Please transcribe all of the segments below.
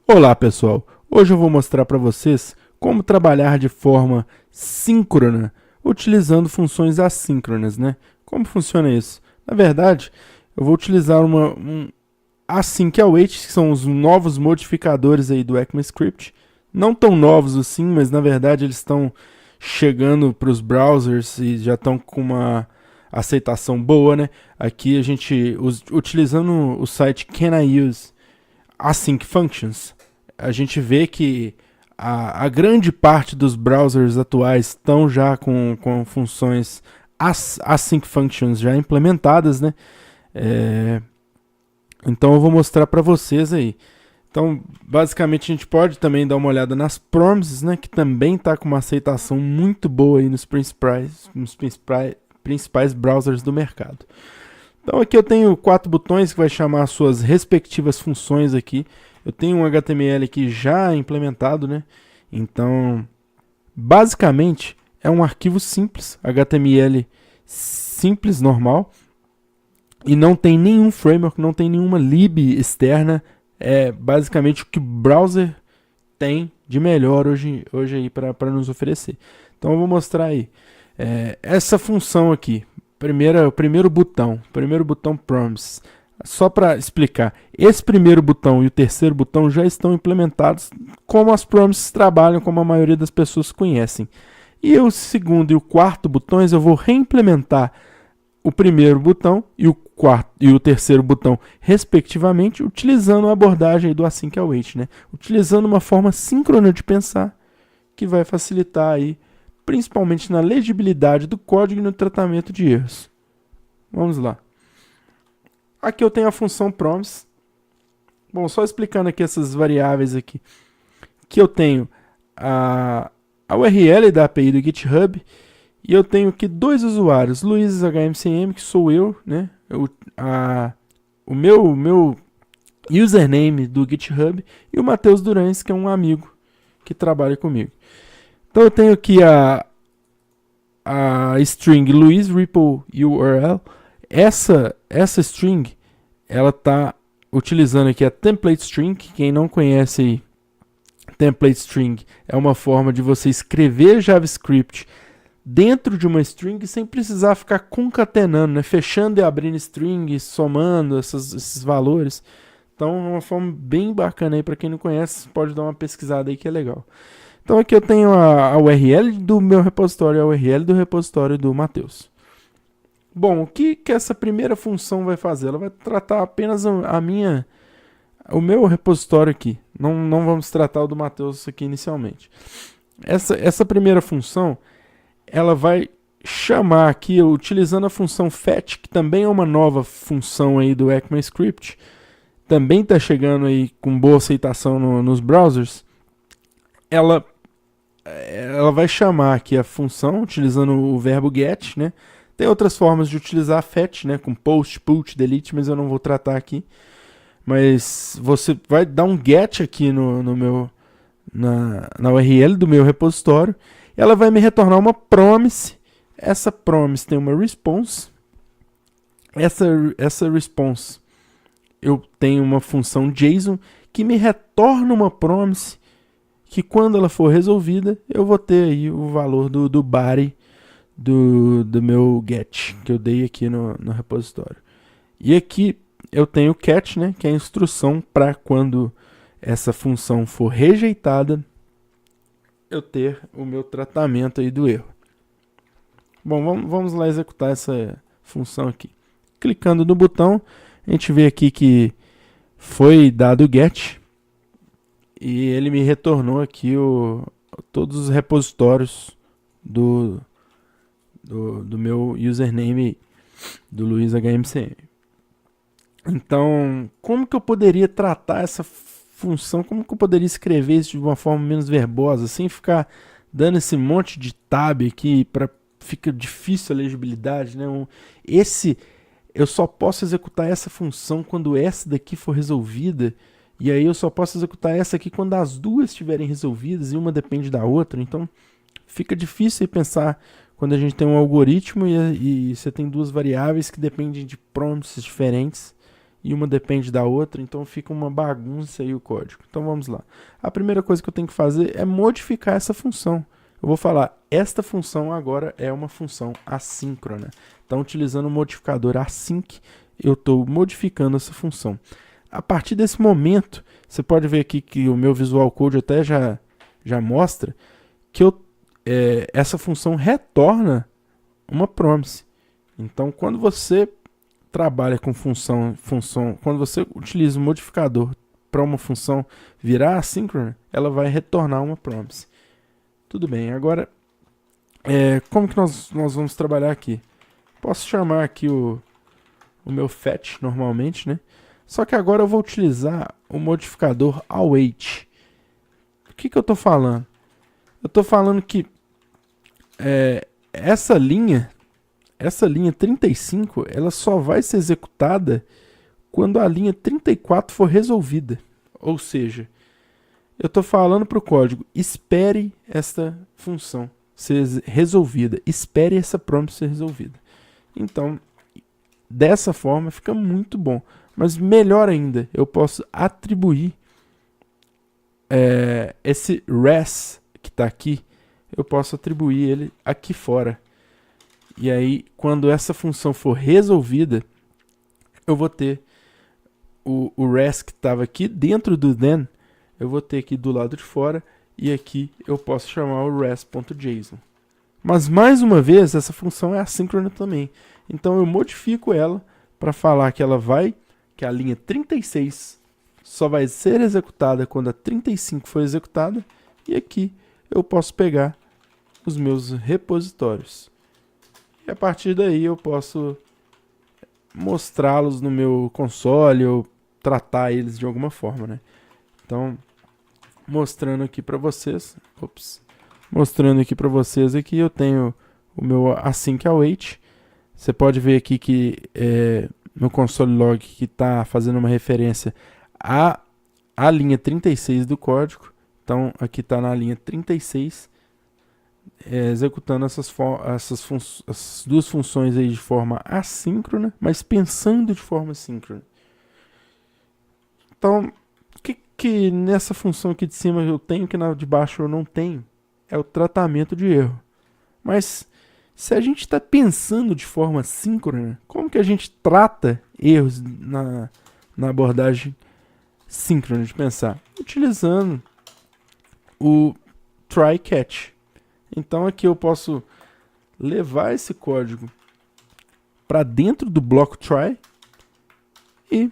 Olá pessoal, hoje eu vou mostrar para vocês como trabalhar de forma síncrona, utilizando funções assíncronas, né? Como funciona isso? Na verdade, eu vou utilizar um async await, que são os novos modificadores aí do ECMAScript. Não tão novos assim, mas na verdade eles estão chegando para os browsers e já estão com uma aceitação boa, né? Aqui a gente, utilizando o site Can I Use Async Functions, a gente vê que a grande parte dos browsers atuais estão já com funções async functions já implementadas, né? Então eu vou mostrar para vocês aí. Então, basicamente, a gente pode também dar uma olhada nas promises, né? Que também está com uma aceitação muito boa aí nos principais browsers do mercado. Então aqui eu tenho 4 botões que vai chamar as suas respectivas funções aqui. Eu tenho um HTML aqui já implementado, né? Então, basicamente, é um arquivo simples, HTML simples, normal, e não tem nenhum framework, não tem nenhuma lib externa. É basicamente o que o browser tem de melhor hoje aí para nos oferecer. Então eu vou mostrar aí. Essa função aqui, o primeiro botão promise. Só para explicar, esse primeiro botão e o terceiro botão já estão implementados como as promises trabalham, como a maioria das pessoas conhecem. E o segundo e o quarto botões eu vou reimplementar o primeiro botão e o terceiro botão, respectivamente, utilizando a abordagem do async await, né? Utilizando uma forma síncrona de pensar que vai facilitar aí, principalmente na legibilidade do código e no tratamento de erros. Vamos lá. Aqui eu tenho a função promise. Bom, só explicando aqui essas variáveis aqui. Que eu tenho a URL da API do GitHub. E eu tenho aqui 2 usuários. Luiz HMCM, que sou eu, né? O meu username do GitHub. E o Matheus Durães, que é um amigo que trabalha comigo. Então eu tenho aqui a string Luiz Ripple URL. Essa string, ela está utilizando aqui a template string. Quem não conhece aí, template string é uma forma de você escrever JavaScript dentro de uma string sem precisar ficar concatenando, né? Fechando e abrindo string, somando esses valores. Então é uma forma bem bacana aí para quem não conhece, pode dar uma pesquisada aí que é legal. Então aqui eu tenho a URL do meu repositório e a URL do repositório do Matheus. Bom, o que essa primeira função vai fazer? Ela vai tratar apenas o meu repositório aqui. Não vamos tratar o do Matheus aqui inicialmente. Essa primeira função, ela vai chamar aqui, utilizando a função fetch, que também é uma nova função aí do ECMAScript. Também está chegando aí com boa aceitação nos browsers. Ela vai chamar aqui a função, utilizando o verbo get, né? Tem outras formas de utilizar fetch, né? Com post, put, delete, mas eu não vou tratar aqui. Mas você vai dar um get aqui na URL do meu repositório. Ela vai me retornar uma promise. Essa promise tem uma response. Essa response, eu tenho uma função JSON que me retorna uma promise que quando ela for resolvida, eu vou ter aí o valor do body do meu get, que eu dei aqui no repositório. E aqui eu tenho o catch, né, que é a instrução para quando essa função for rejeitada, eu ter o meu tratamento aí do erro. Bom, vamos lá executar essa função aqui. Clicando no botão, a gente vê aqui que foi dado o get e ele me retornou aqui todos os repositórios do meu username do Luiz HMCM. Então, como que eu poderia tratar essa função? Como que eu poderia escrever isso de uma forma menos verbosa, sem ficar dando esse monte de tab aqui, fica difícil a legibilidade, né? Eu só posso executar essa função quando essa daqui for resolvida, e aí eu só posso executar essa aqui quando as duas estiverem resolvidas e uma depende da outra. Então, fica difícil pensar quando a gente tem um algoritmo e você tem duas variáveis que dependem de promises diferentes e uma depende da outra, então fica uma bagunça aí o código. Então vamos lá. A primeira coisa que eu tenho que fazer é modificar essa função. Eu vou falar, esta função agora é uma função assíncrona. Então, utilizando o modificador async, eu estou modificando essa função. A partir desse momento, você pode ver aqui que o meu Visual Code até já mostra que essa função retorna uma promise. Então, quando você trabalha com função, quando você utiliza o modificador para uma função virar assíncrona, ela vai retornar uma promise. Tudo bem, agora, como que nós vamos trabalhar aqui? Posso chamar aqui o meu fetch normalmente, né? Só que agora eu vou utilizar o modificador await. O que eu estou falando? Eu estou falando que essa linha 35, ela só vai ser executada quando a linha 34 for resolvida. Ou seja, eu estou falando para o código, espere esta função ser resolvida, espere essa prompt ser resolvida. Então, dessa forma fica muito bom. Mas melhor ainda, eu posso atribuir esse res que está aqui, eu posso atribuir ele aqui fora. E aí, quando essa função for resolvida, eu vou ter o res que estava aqui dentro do then, eu vou ter aqui do lado de fora, e aqui eu posso chamar o res.json. Mas mais uma vez, essa função é assíncrona também. Então eu modifico ela para falar que que a linha 36 só vai ser executada quando a 35 for executada, e aqui eu posso pegar os meus repositórios. E a partir daí eu posso mostrá-los no meu console ou tratar eles de alguma forma, né? Então, mostrando aqui para vocês, aqui eu tenho o meu async await. Você pode ver aqui que no console log que está fazendo uma referência à linha 36 do código. Então, aqui está na linha 36, executando essas duas funções aí de forma assíncrona, mas pensando de forma síncrona. Então, o que nessa função aqui de cima eu tenho que na de baixo eu não tenho? É o tratamento de erro. Mas se a gente está pensando de forma síncrona, como que a gente trata erros na abordagem síncrona de pensar? Utilizando o try catch. Então aqui eu posso levar esse código para dentro do bloco try e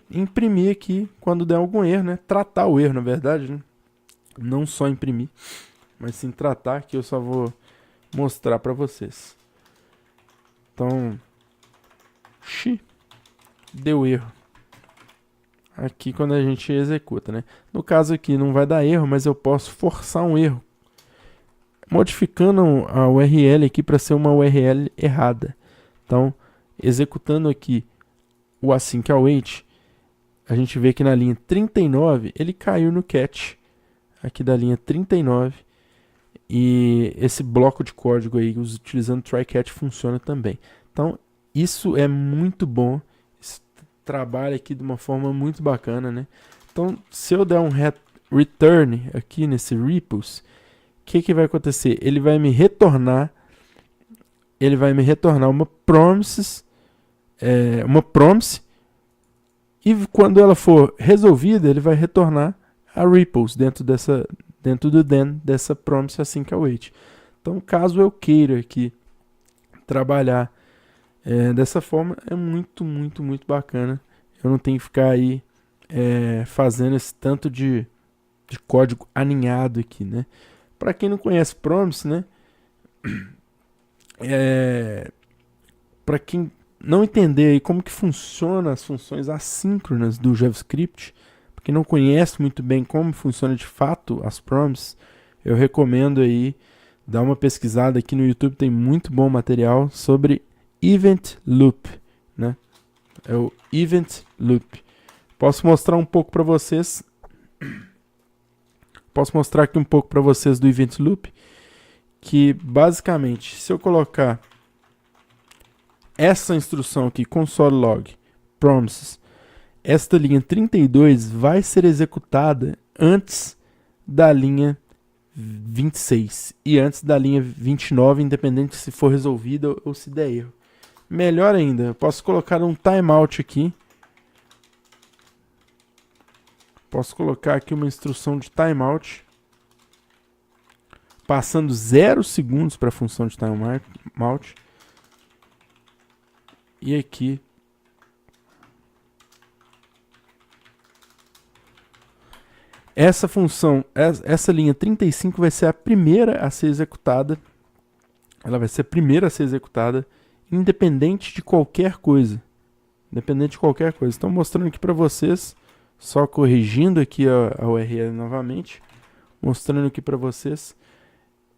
imprimir aqui quando der algum erro, né? Tratar o erro, na verdade, né? Não só imprimir, mas sim tratar, que eu só vou mostrar para vocês. Então, deu erro. Aqui quando a gente executa, né? No caso aqui não vai dar erro, mas eu posso forçar um erro, modificando a URL aqui para ser uma URL errada. Então, executando aqui o async await, a gente vê que na linha 39 ele caiu no catch aqui da linha 39, e esse bloco de código aí utilizando try catch funciona também. Então isso é muito bom, esse trabalho aqui de uma forma muito bacana, né? Então se eu der um return aqui nesse repos, o que vai acontecer? Ele vai me retornar uma promise, e quando ela for resolvida, ele vai retornar a repos dentro do then dessa promise async await. Então, caso eu queira aqui trabalhar dessa forma, é muito, muito, muito bacana. Eu não tenho que ficar aí fazendo esse tanto de código aninhado aqui, né? Para quem não conhece promise, né? Para quem não entender aí como que funciona as funções assíncronas do JavaScript, para quem não conhece muito bem como funciona de fato as promises, eu recomendo aí dar uma pesquisada aqui no YouTube, tem muito bom material sobre Event Loop, né? É o Event Loop. Posso mostrar um pouco para vocês. Posso mostrar aqui um pouco para vocês do Event Loop, que basicamente, se eu colocar essa instrução aqui, console log promises, esta linha 32 vai ser executada antes da linha 26 e antes da linha 29, independente se for resolvida ou se der erro. Melhor ainda, eu posso colocar um timeout aqui. Posso colocar aqui uma instrução de timeout, passando 0 segundos para a função de timeout. E aqui essa função, essa linha 35 vai ser a primeira a ser executada. Ela vai ser a primeira a ser executada, independente de qualquer coisa. Independente de qualquer coisa. Estou mostrando aqui para vocês, só corrigindo aqui a URL novamente, mostrando aqui para vocês.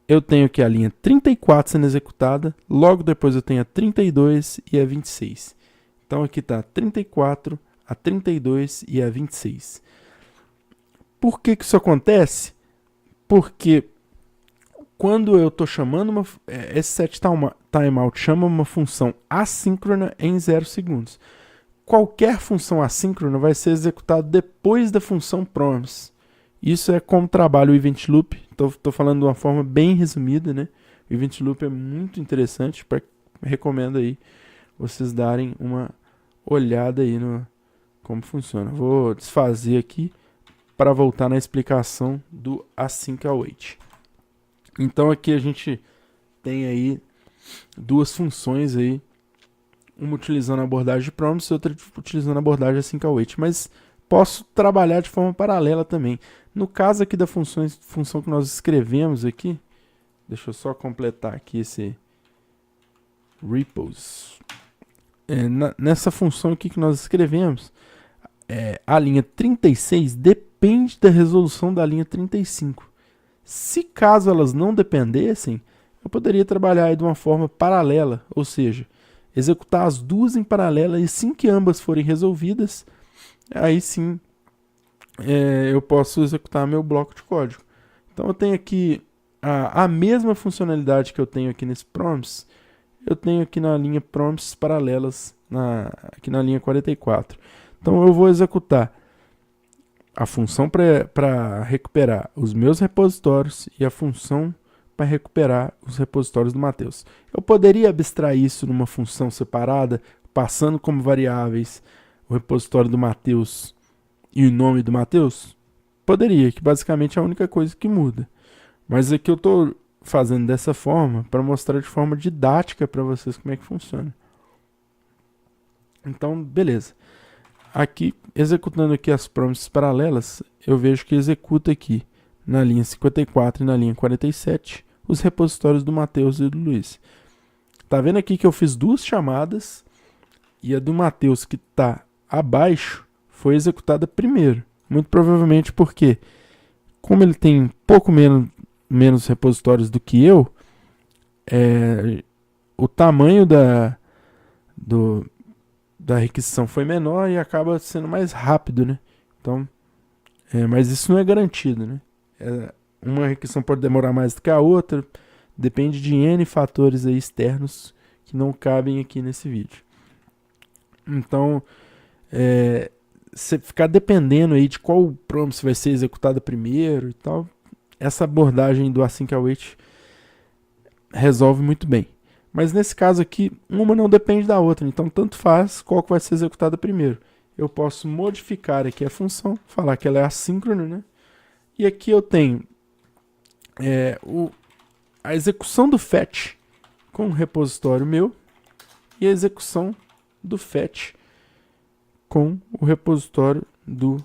Eu tenho aqui a linha 34 sendo executada, logo depois eu tenho a 32 e a 26. Então aqui está a 34, a 32 e a 26. Por que isso acontece? Porque quando eu estou chamando esse set timeout chama uma função assíncrona em 0 segundos. Qualquer função assíncrona vai ser executada depois da função promise. Isso é como trabalha o event loop. Estou falando de uma forma bem resumida, né? O event loop é muito interessante, recomendo aí vocês darem uma olhada aí no como funciona. Vou desfazer aqui para voltar na explicação do async await. Então aqui a gente tem aí duas funções aí, uma utilizando a abordagem de promise e outra utilizando a abordagem async await, mas posso trabalhar de forma paralela também. No caso aqui da função que nós escrevemos aqui, deixa eu só completar aqui esse repose. Nessa função aqui que nós escrevemos, a linha 36 depende da resolução da linha 35. Se caso elas não dependessem, eu poderia trabalhar aí de uma forma paralela, ou seja, executar as duas em paralelo e assim que ambas forem resolvidas, aí sim eu posso executar meu bloco de código. Então eu tenho aqui a mesma funcionalidade que eu tenho aqui nesse promise, eu tenho aqui na linha promises paralelas, aqui na linha 44. Então eu vou executar a função para recuperar os meus repositórios e a função para recuperar os repositórios do Matheus. Eu poderia abstrair isso numa função separada, passando como variáveis o repositório do Matheus e o nome do Matheus? Poderia, que basicamente é a única coisa que muda. Mas aqui eu estou fazendo dessa forma para mostrar de forma didática para vocês como é que funciona. Então, beleza. Aqui, executando aqui as promises paralelas, eu vejo que executa aqui na linha 54 e na linha 47 os repositórios do Matheus e do Luiz. Tá vendo aqui que eu fiz duas chamadas e a do Matheus que está abaixo foi executada primeiro. Muito provavelmente porque, como ele tem pouco menos repositórios do que eu, o tamanho da requisição foi menor e acaba sendo mais rápido, né? Então, mas isso não é garantido, né? Uma requisição pode demorar mais do que a outra, depende de N fatores aí externos que não cabem aqui nesse vídeo. Então, você ficar dependendo aí de qual promise vai ser executada primeiro e tal, essa abordagem do async await resolve muito bem. Mas nesse caso aqui, uma não depende da outra, então tanto faz qual que vai ser executada primeiro. Eu posso modificar aqui a função, falar que ela é assíncrona, né? E aqui eu tenho a execução do fetch com o repositório meu e a execução do fetch com o repositório do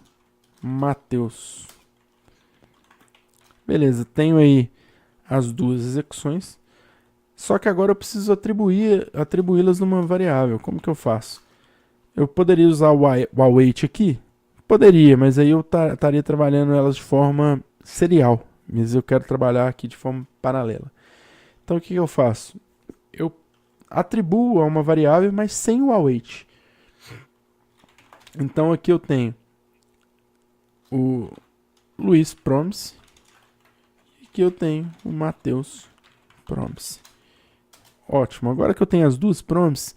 Matheus. Beleza, tenho aí as duas execuções. Só que agora eu preciso atribuí-las numa variável. Como que eu faço? Eu poderia usar o await aqui? Poderia, mas aí eu estaria trabalhando elas de forma serial. Mas eu quero trabalhar aqui de forma paralela. Então o que eu faço? Eu atribuo a uma variável, mas sem o await. Então aqui eu tenho o Luiz promise e aqui eu tenho o Matheus promise. Ótimo, agora que eu tenho as duas promises,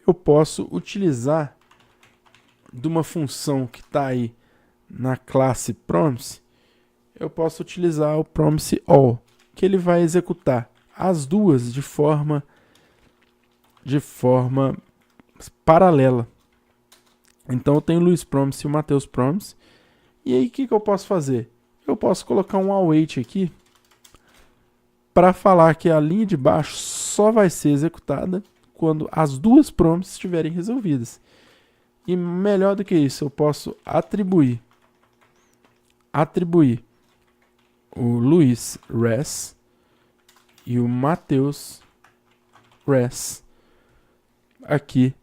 eu posso utilizar de uma função que está aí na classe promise, eu posso utilizar o promise all, que ele vai executar as duas de forma paralela. Então eu tenho o Luiz promise e o Matheus promise. E aí o que eu posso fazer? Eu posso colocar um await aqui para falar que a linha de baixo só vai ser executada quando as duas promises estiverem resolvidas. E melhor do que isso, eu posso atribuir o Luiz res e o Matheus res. Aqui,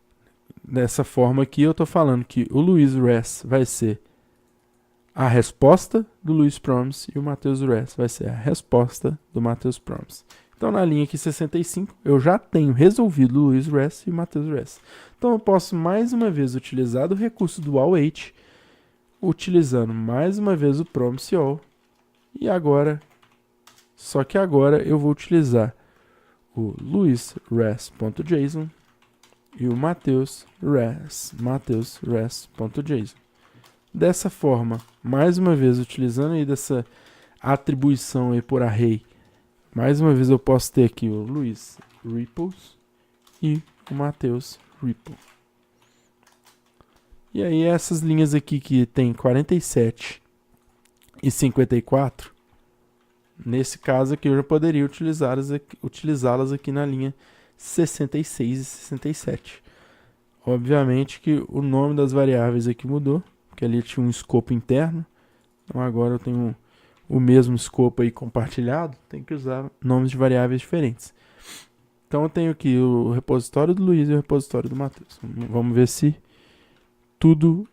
dessa forma aqui, eu estou falando que o Luiz res vai ser a resposta do Luiz promise e o Matheus res vai ser a resposta do Matheus promise. Então, na linha aqui 65, eu já tenho resolvido o Luiz res e o Matheus res. Então, eu posso mais uma vez utilizar o recurso do await, utilizando mais uma vez o promise all. E agora, só que agora eu vou utilizar o luizres.json e o matheusres.json. Dessa forma, mais uma vez, utilizando aí dessa atribuição aí por array, mais uma vez eu posso ter aqui o Luiz Ripples e o Matheus Ripple. E aí essas linhas aqui que tem 47 e 54, nesse caso aqui eu já poderia utilizá-las aqui na linha 66 e 67. Obviamente que o nome das variáveis aqui mudou, porque ali tinha um escopo interno. Então agora eu tenho o mesmo escopo aí compartilhado, tem que usar nomes de variáveis diferentes. Então eu tenho aqui o repositório do Luiz e o repositório do Matheus. Vamos ver se tudo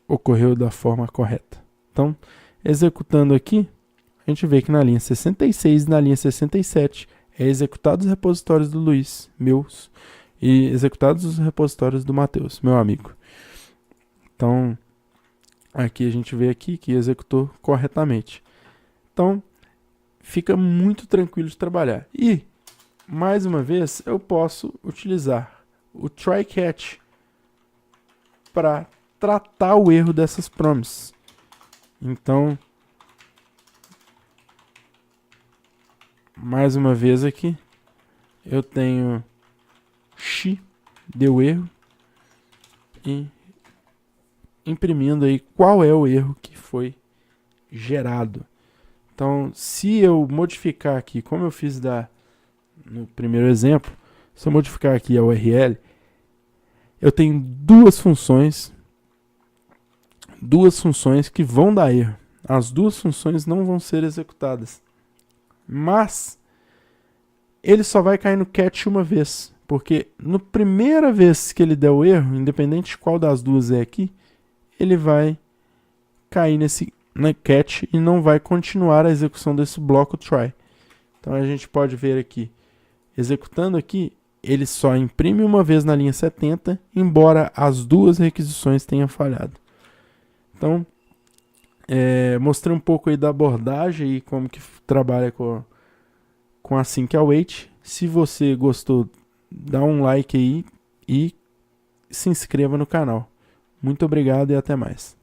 ocorreu da forma correta. Então, executando aqui, a gente vê que na linha 66 e na linha 67 é executados os repositórios do Luiz, meus, e executados os repositórios do Matheus, meu amigo. Então, aqui a gente vê aqui que executou corretamente. Então, fica muito tranquilo de trabalhar. E, mais uma vez, eu posso utilizar o try-catch para tratar o erro dessas promises. Então, mais uma vez aqui, eu tenho x, deu erro, e imprimindo aí qual é o erro que foi gerado. Então, se eu modificar aqui, como eu fiz no primeiro exemplo, se eu modificar aqui a URL, eu tenho duas funções que vão dar erro. As duas funções não vão ser executadas. Mas ele só vai cair no catch uma vez, porque na primeira vez que ele der o erro, independente de qual das duas é aqui, ele vai cair na catch e não vai continuar a execução desse bloco try. Então a gente pode ver aqui, executando aqui, ele só imprime uma vez na linha 70, embora as duas requisições tenham falhado. Então, mostrei um pouco aí da abordagem e como que trabalha com async await. Se você gostou, dá um like aí e se inscreva no canal. Muito obrigado e até mais.